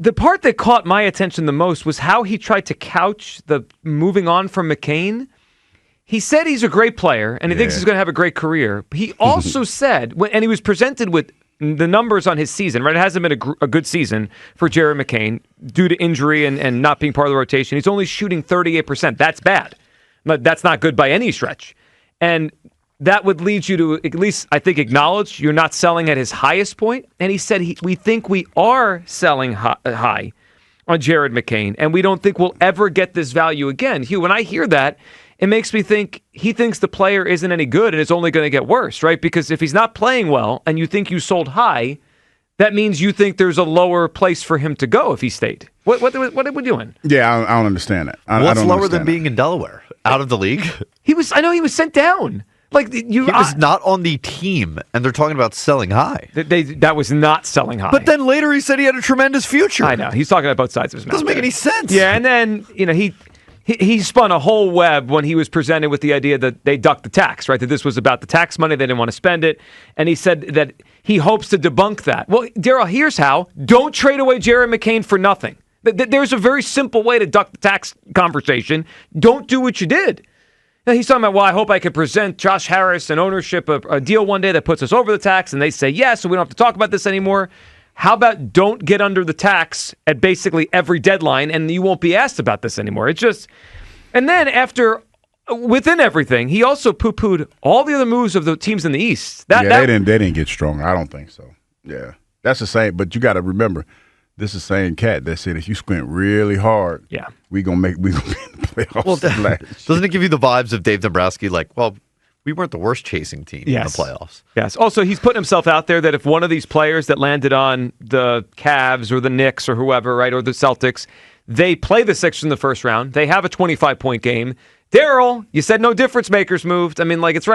The part that caught my attention the most was how he tried to couch the moving on from McCain. He said he's a great player, and he thinks he's going to have a great career. He also said, and he was presented with the numbers on his season, right? It hasn't been a good season for Jared McCain due to injury and not being part of the rotation. He's only shooting 38%. That's bad. But that's not good by any stretch. And that would lead you to at least, I think, acknowledge you're not selling at his highest point. And he said, we think we are selling high on Jared McCain, and we don't think we'll ever get this value again. Hugh, when I hear that, it makes me think he thinks the player isn't any good and it's only going to get worse, right? Because if he's not playing well and you think you sold high, that means you think there's a lower place for him to go if he stayed. What are we doing? Yeah, I don't understand it. What's lower than being in Delaware? Out of the league? I know he was sent down. He was not on the team, and they're talking about selling high. That was not selling high. But then later he said he had a tremendous future. I know. He's talking about both sides of his mouth. Doesn't make any sense. Yeah, and then he spun a whole web when he was presented with the idea that they ducked the tax, right? That this was about the tax money. They didn't want to spend it. And he said that he hopes to debunk that. Well, Daryl, here's how. Don't trade away Jared McCain for nothing. There's a very simple way to duck the tax conversation. Don't do what you did. Now, he's talking about, well, I hope I can present Josh Harris and ownership a deal one day that puts us over the tax, and they say yes, so we don't have to talk about this anymore. How about don't get under the tax at basically every deadline, and you won't be asked about this anymore? It's just, and then within everything, he also poo-pooed all the other moves of the teams in the East. They didn't get stronger. I don't think so. Yeah, that's the same. But you got to remember, this is the same cat that said if you squint really hard, we gonna be in the playoffs. Well, doesn't it give you the vibes of Dave Dombrowski? Like, well, we weren't the worst chasing team in the playoffs. Yes. Also, he's putting himself out there that if one of these players that landed on the Cavs or the Knicks or whoever, right, or the Celtics, they play the Sixers in the first round, they have a 25-point game. Daryl, you said no difference makers moved. I mean, it's right